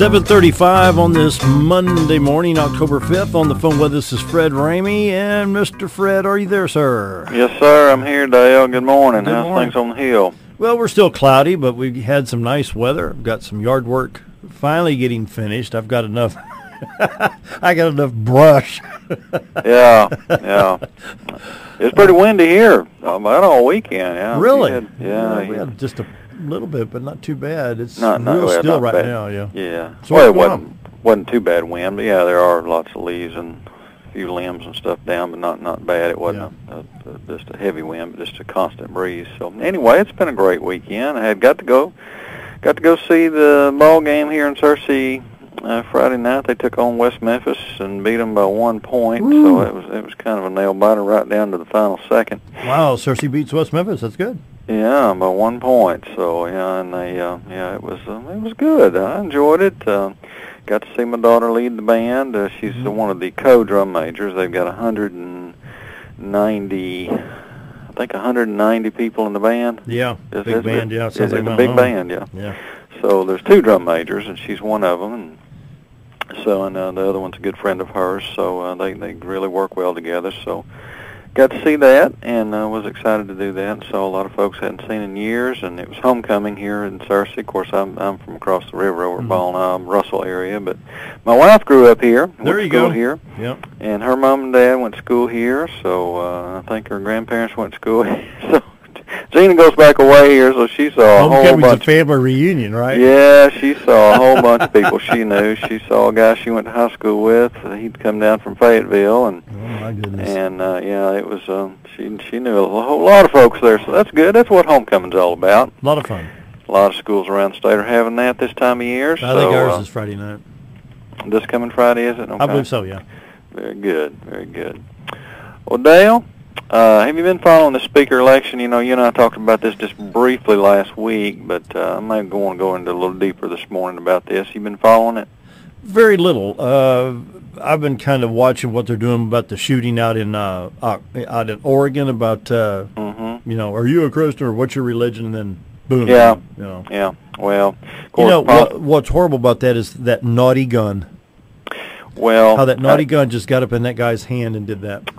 7:35 on this Monday morning, October 5th. On the phone with us is Fred Ramey. And Mr. Fred, are you there, sir? Yes, sir. I'm here, Dale. Good morning. Good How's morning. things on the hill? Well, we're still cloudy, but we had some nice weather. I've got some yard work finally getting finished. I've got enough. I got enough brush. Yeah. It's pretty windy here about all weekend. Yeah. Really? We we had just a little bit, but not too bad. It's not real still not right bad. now. Yeah. Yeah. So well, what's it wasn't too bad wind, but yeah, there are lots of leaves and a few limbs and stuff down, but not bad. It wasn't just a heavy wind, but just a constant breeze. So anyway, it's been a great weekend. I had got to go see the ball game here in Searcy Friday night. They took on West Memphis and beat them by 1 point. Ooh. So it was kind of a nail biter right down to the final second. Wow, Searcy beats West Memphis. That's good. Yeah, by 1 point. So yeah, and they it was good. I enjoyed it. Got to see my daughter lead the band. She's one of the co-drum majors. They've got 190 people in the band. Yeah, big band. Yeah, it's a big band. Yeah. Yeah. So there's 2 drum majors, and she's one of them. And so the other one's a good friend of hers. So they really work well together. So got to see that, and was excited to do that. So a lot of folks hadn't seen in years, and it was homecoming here in Searcy. Of course, I'm from across the river over at Ball Knob, Russell area, but my wife grew up here. There went you to school go. Here, Yep. and her mom and dad went to school here. So I think her grandparents went to school here. So Gina goes back away here, so she saw a whole Homecoming's bunch. a family reunion, right? Yeah, she saw a whole bunch of people she knew. She saw a guy she went to high school with. He'd come down from Fayetteville, and Oh my goodness. and it was she knew a whole lot of folks there, so that's good. That's what homecoming's all about. A lot of fun. A lot of schools around the state are having that this time of year. I think ours is Friday night. This coming Friday, is it? Okay. I believe so, yeah. Very good, very good. Well, Dale, have you been following the speaker election? You know, you and I talked about this just briefly last week, but I might want to go into a little deeper this morning about this. You been following it? Very little. I've been kind of watching what they're doing about the shooting out in Oregon about, you know, are you a Christian or what's your religion? And then boom. Yeah. You know. Yeah. Well, of course, You know, what's horrible about that is that naughty gun. Well, How that naughty gun just got up in that guy's hand and did that.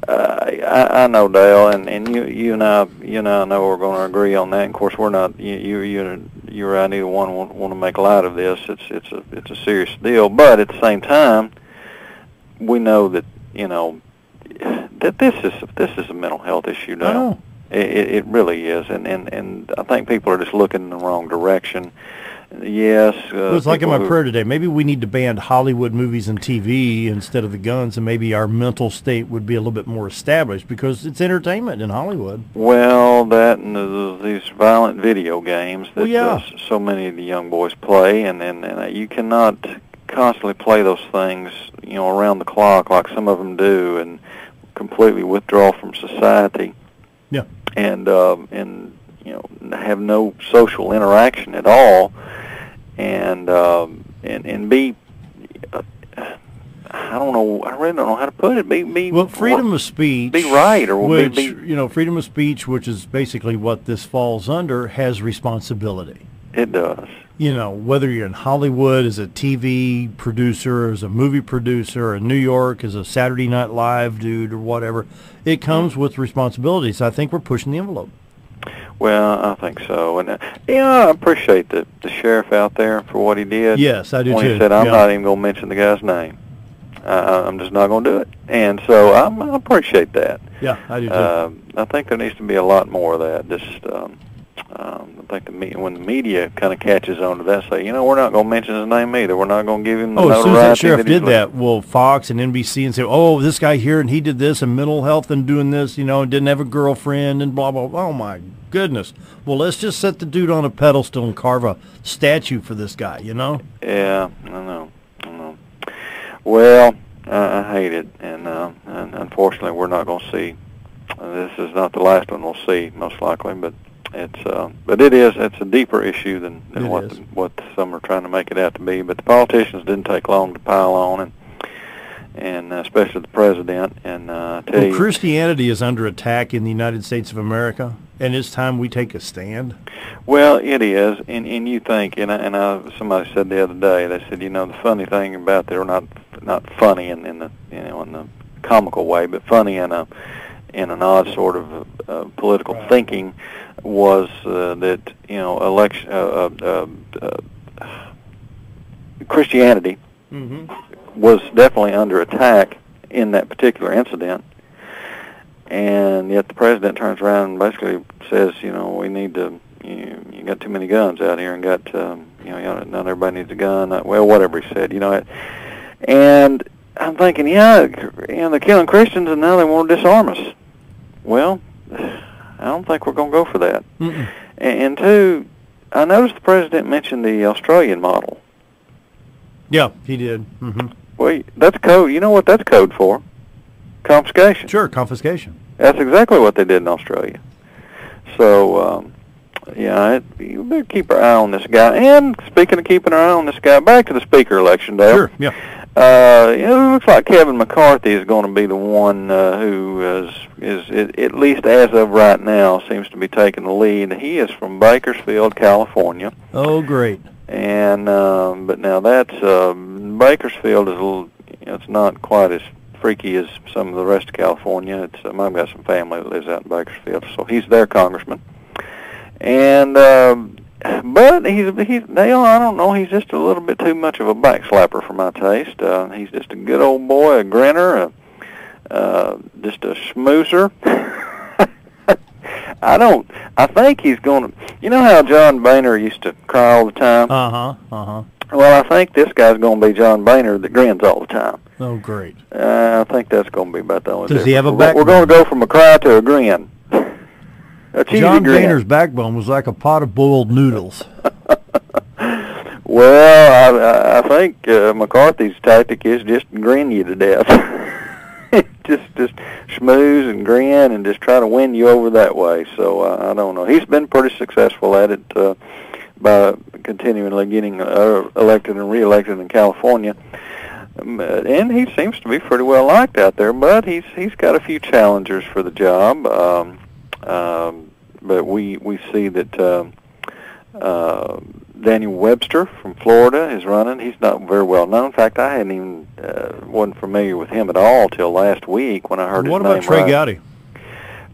I know, Dale, and you and I know we're going to agree on that. And of course, we're not. You or I neither one want to make light of this. It's a serious deal, but at the same time, we know that that this is a mental health issue, Dale. Oh. It really is, and I think people are just looking in the wrong direction. Yes. It was like in my prayer today. Maybe we need to ban Hollywood movies and TV instead of the guns, and maybe our mental state would be a little bit more established because it's entertainment in Hollywood. Well, that and these violent video games that so many of the young boys play, and you cannot constantly play those things, around the clock like some of them do, and completely withdraw from society. Yeah. And have no social interaction at all, and be I don't know. I really don't know how to put it. Be well, freedom of speech. Be right, or which freedom of speech, which is basically what this falls under, has responsibility. It does. Whether you're in Hollywood as a TV producer, as a movie producer, or in New York as a Saturday Night Live dude, or whatever, it comes with responsibilities. I think we're pushing the envelope. Well, I think so, and I appreciate the sheriff out there for what he did. Yes, I do when too. He said, "I'm not even going to mention the guy's name. I'm just not going to do it," and so I appreciate that. Yeah, I do too. I think there needs to be a lot more of that. I think when the media kind of catches on to that, say, we're not going to mention his name either. We're not going to give him the notoriety. As soon as that sheriff did that, well, Fox and NBC and say, oh, this guy here and he did this and mental health and doing this, and didn't have a girlfriend and blah, blah, blah. Oh, my goodness. Well, let's just set the dude on a pedestal and carve a statue for this guy, Yeah, I know. Well, I hate it, and unfortunately, we're not going to see. This is not the last one we'll see, most likely, but it's a deeper issue than what some are trying to make it out to be. But the politicians didn't take long to pile on, and especially the president. And tell you, Christianity is under attack in the United States of America, and it's time we take a stand. Well, it is, and you think, somebody said the other day, they said, the funny thing about they're not funny in the in the comical way, but funny in an odd sort of political thinking was that Christianity was definitely under attack in that particular incident, and yet the president turns around and basically says, we need to. You got too many guns out here, and got not everybody needs a gun. Well, whatever he said, and I'm thinking, they're killing Christians, and now they want to disarm us. Well, I don't think we're going to go for that. And two, I noticed the president mentioned the Australian model. Yeah, he did. Well, that's code. You know what that's code for? Confiscation. Sure, confiscation. That's exactly what they did in Australia. So, you better keep our eye on this guy. And speaking of keeping our eye on this guy, back to the speaker election, Dale. Sure, yeah. It looks like Kevin McCarthy is going to be the one who is, at least as of right now, seems to be taking the lead. He is from Bakersfield, California. Oh, great. And but now that's Bakersfield is a little, it's not quite as freaky as some of the rest of California. It's I've got some family that lives out in Bakersfield, so he's their congressman. And but he's I don't know, he's just a little bit too much of a backslapper for my taste. He's just a good old boy, a grinner, just a schmoozer. I think he's going to, how John Boehner used to cry all the time? Well, I think this guy's going to be John Boehner that grins all the time. Oh, great. I think that's going to be about the only difference. Does he have a backbone? We're going to go from a cry to a grin. John Boehner's backbone was like a pot of boiled noodles. Well, I think McCarthy's tactic is just grin you to death. just schmooze and grin and just try to win you over that way. So I don't know. He's been pretty successful at it by continually getting elected and reelected in California. And he seems to be pretty well liked out there, but he's got a few challengers for the job. But we see that Daniel Webster from Florida is running. He's not very well known. In fact, I hadn't even wasn't familiar with him at all till last week when I heard his name. What about Trey Gowdy?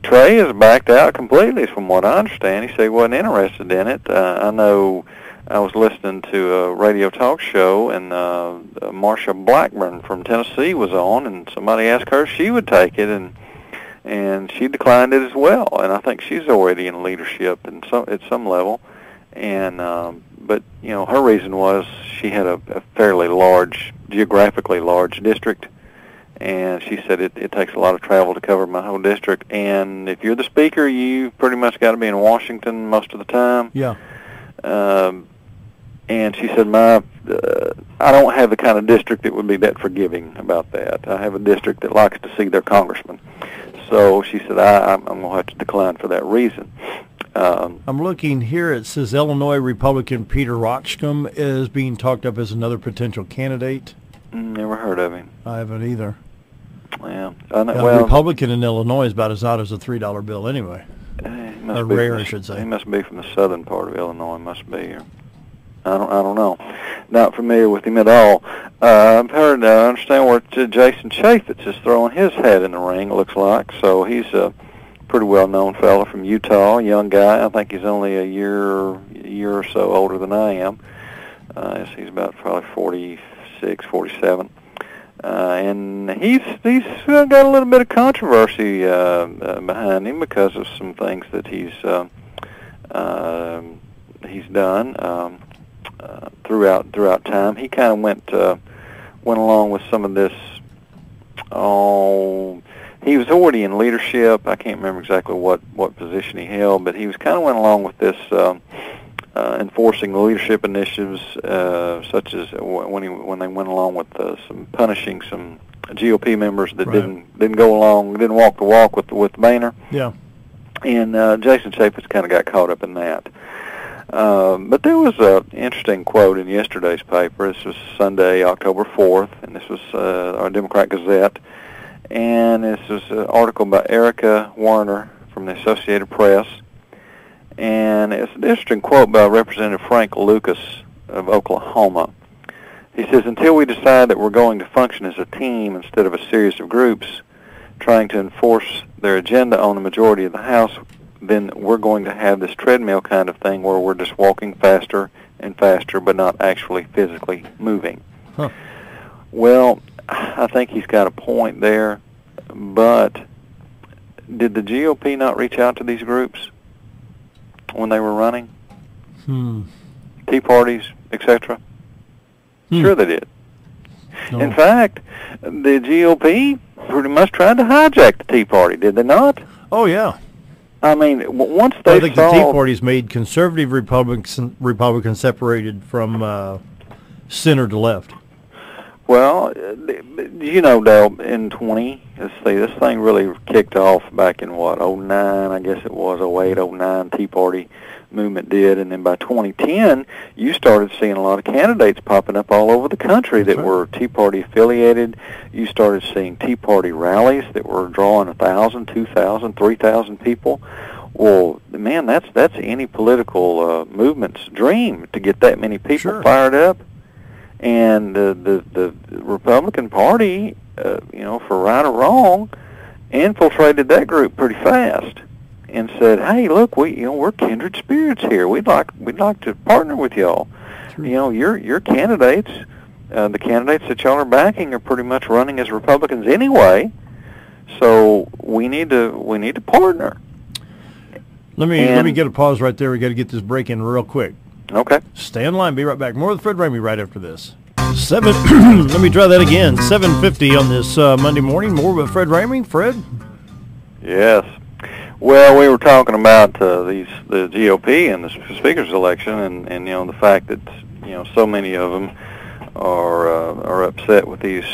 Trey has backed out completely, from what I understand. He said he wasn't interested in it. I know I was listening to a radio talk show, and Marsha Blackburn from Tennessee was on, and somebody asked her if she would take it, and she declined it as well. And I think she's already in leadership at some level. And but her reason was she had a fairly large, geographically large district, and she said it takes a lot of travel to cover my whole district. And if you're the speaker, you pretty much got to be in Washington most of the time. Yeah. And she said, I don't have the kind of district that would be that forgiving about that. I have a district that likes to see their congressman. So she said, I'm going to have to decline for that reason. I'm looking here. It says Illinois Republican Peter Roxcomb is being talked up as another potential candidate. Never heard of him. I haven't either. Yeah. Republican in Illinois is about as odd as a $3 bill anyway. Rare, I should say. He must be from the southern part of Illinois. Must be. I don't know. Not familiar with him at all. I've heard. I understand where Jason Chaffetz is throwing his hat in the ring. It looks like. So he's a pretty well-known fella from Utah, young guy. I think he's only a year or so older than I am. He's about probably 46, 47. And he's got a little bit of controversy behind him because of some things that he's done throughout time. He kind of went along with some of this. He was already in leadership. I can't remember exactly what position he held, but he was kind of went along with this enforcing the leadership initiatives, such as when they went along with some punishing some GOP members that didn't walk the walk with Boehner. Yeah. And Jason Chaffetz kind of got caught up in that. But there was an interesting quote in yesterday's paper. This was Sunday, October 4th, and this was our Democrat Gazette. And this was an article by Erica Warner from the Associated Press. And it's an interesting quote by Representative Frank Lucas of Oklahoma. He says, until we decide that we're going to function as a team instead of a series of groups trying to enforce their agenda on the majority of the House, then we're going to have this treadmill kind of thing where we're just walking faster and faster but not actually physically moving. Huh. Well, I think he's got a point there, but did the GOP not reach out to these groups when they were running? Tea parties, etc.? Sure they did. No. In fact, the GOP pretty much tried to hijack the Tea Party, did they not? Oh, yeah. I mean, once they I think the Tea Party's made conservative Republicans separated from center to left. Well, you know, Dale, in let's see, this thing really kicked off back in, what, 09, I guess it was, 08, 09, Tea Party movement did, and then by 2010, you started seeing a lot of candidates popping up all over the country that were Tea Party affiliated. You started seeing Tea Party rallies that were drawing 1,000, 2,000, 3,000 people. Well, man, that's any political movement's dream to get that many people fired up. And the Republican Party, you know, for right or wrong, infiltrated that group pretty fast and said, "Hey, look, we're kindred spirits here. We'd like to partner with y'all. You know, your candidates, the candidates that y'all are backing, are pretty much running as Republicans anyway. So we need to partner." Let me get a pause right there. We got to get this break in real quick. Okay. Stay in line. Be right back. More with Fred Ramey right after this. Let me try that again. 7:50 on this Monday morning. More with Fred Ramey. Fred? Yes. Well, we were talking about the GOP and the speaker's election, and you know, the fact that, you know, so many of them are upset with these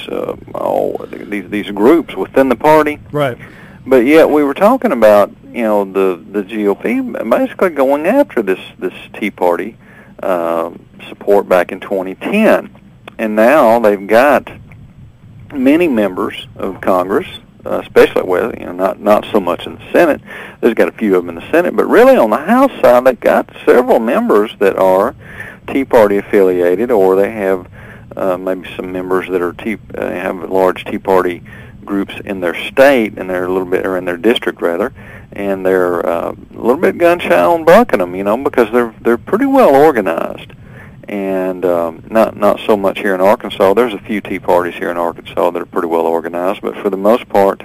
groups within the party. Right. But yet we were talking about, you know, the GOP basically going after this Tea Party support back in 2010, and now they've got many members of Congress, especially, well, you know, not so much in the Senate. There's got a few of them in the Senate, but really on the House side, they've got several members that are Tea Party affiliated, or they have maybe some members that are have large Tea Party groups in their state, and they're or in their district rather, and they're a little bit gun shy on bucking them, you know, because they're pretty well organized, and not so much here in Arkansas. There's a few Tea Parties here in Arkansas that are pretty well organized, but for the most part,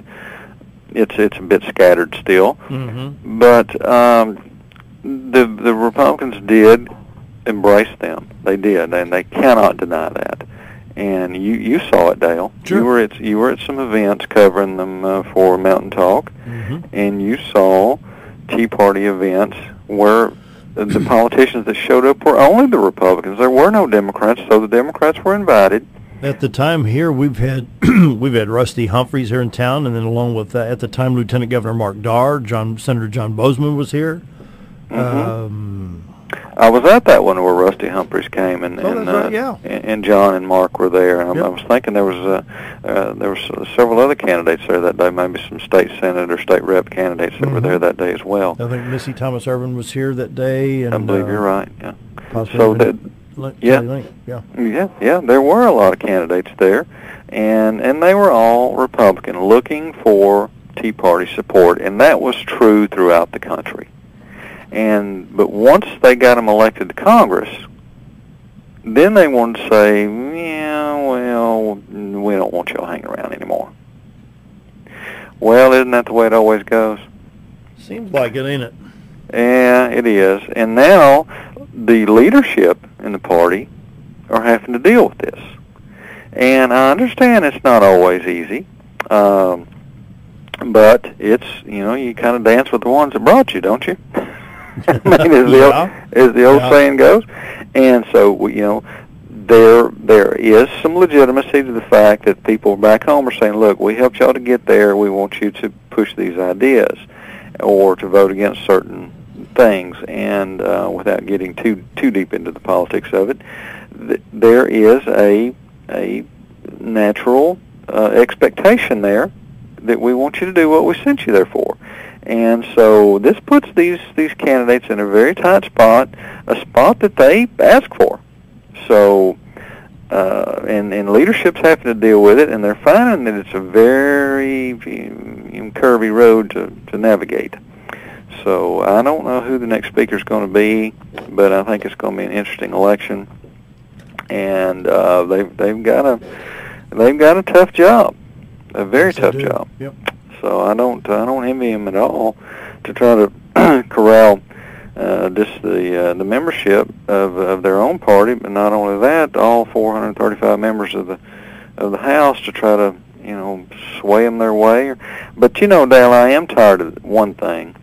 it's a bit scattered still. Mm-hmm. But the Republicans did embrace them. They did, and they cannot deny that. And you saw it, Dale. Sure. You were at some events covering them for Mountain Talk, and you saw Tea Party events where the politicians that showed up were only the Republicans. There were no Democrats, so the Democrats were invited. At the time here, we've had Rusty Humphreys here in town, and then along with at the time Lieutenant Governor Mark Darr, Senator John Bozeman was here. I was at that one where Rusty Humphreys came, and and John and Mark were there. And I was thinking there was several other candidates there that day, maybe some state senate or state rep candidates that were there that day as well. I think Missy Thomas Irvin was here that day, and I believe you're right. Yeah. So there were a lot of candidates there, and they were all Republican, looking for Tea Party support, and that was true throughout the country. But once they got them elected to Congress, then they wanted to say, yeah, well, we don't want y'all hanging around anymore. Well, isn't that the way it always goes? Seems like it, ain't it? Yeah, it is. And now the leadership in the party are having to deal with this. And I understand it's not always easy, but it's, you know, you kind of dance with the ones that brought you, don't you? I mean, as the old saying goes. And so, you know, there is some legitimacy to the fact that people back home are saying, look, we helped y'all to get there. We want you to push these ideas or to vote against certain things, and without getting too deep into the politics of it, there is a natural expectation there that we want you to do what we sent you there for. And so this puts these candidates in a very tight spot, a spot that they ask for. So, and leadership's having to deal with it, and they're finding that it's a very curvy road to navigate. So I don't know who the next speaker is going to be, but I think it's going to be an interesting election, and they've got a tough job, a very tough job. Yep. So I don't envy him at all to try to corral just the membership of their own party, but not only that, all 435 members of the House to try to sway them their way. But Dale, I am tired of one thing,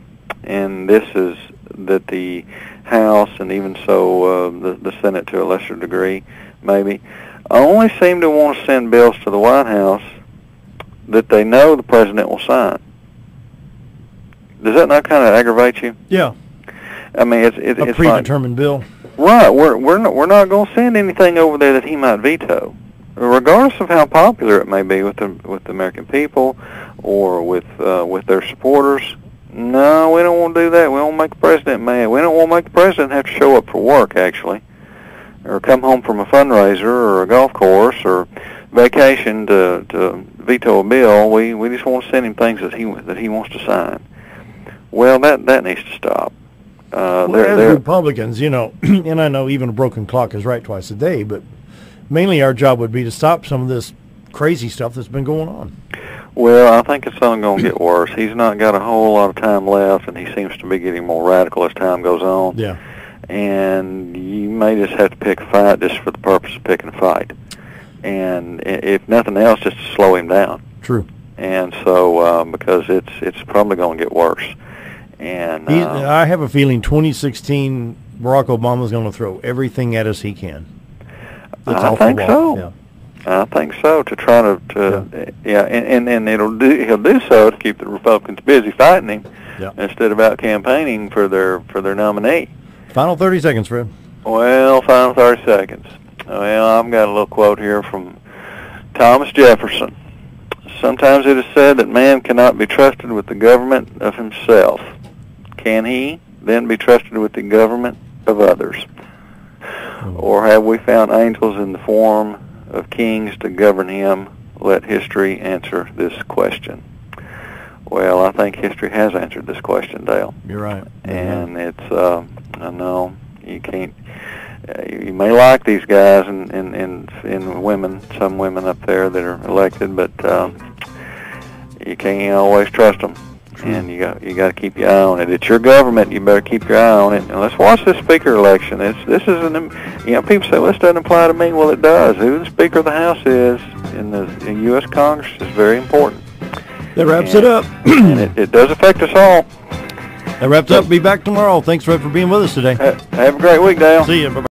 and this is that the House and even so the Senate to a lesser degree maybe only seem to want to send bills to the White House that they know the president will sign. Does that not kind of aggravate you? Yeah. I mean, it's a predetermined bill. Right. We're not going to send anything over there that he might veto, regardless of how popular it may be with the American people or with their supporters. No, we don't want to do that. We don't want to make the president mad. We don't want to make the president have to show up for work, actually, or come home from a fundraiser or a golf course or vacation to veto a bill. We just want to send him things that he wants to sign. Well, that needs to stop. As Republicans, and I know even a broken clock is right twice a day, but mainly our job would be to stop some of this crazy stuff that's been going on. Well, I think it's only going to get worse. He's not got a whole lot of time left, and he seems to be getting more radical as time goes on. Yeah. And you may just have to pick a fight just for the purpose of picking a fight. And if nothing else, just to slow him down. True. And so, because it's probably going to get worse. And I have a feeling 2016 Barack Obama's going to throw everything at us he can. I think so. Yeah. I think so, to try to and he'll do so to keep the Republicans busy fighting him instead of out campaigning for their nominee. Final 30 seconds, Fred. Well, final 30 seconds. Well, I've got a little quote here from Thomas Jefferson. Sometimes it is said that man cannot be trusted with the government of himself. Can he then be trusted with the government of others? Or have we found angels in the form of kings to govern him? Let history answer this question. Well, I think history has answered this question, Dale. You're right. And it's, I know, you can't, you may like these guys and women, some women up there that are elected, but you can't always trust them. And you got to keep your eye on it. It's your government. You better keep your eye on it. And let's watch this speaker election. This isn't. People say, well, this doesn't apply to me. Well, it does. Who the Speaker of the House is in the U.S. Congress is very important. That wraps it up. And it does affect us all. That wraps up. Be back tomorrow. Thanks, Fred, for being with us today. Have a great week, Dale. See you. Bye-bye.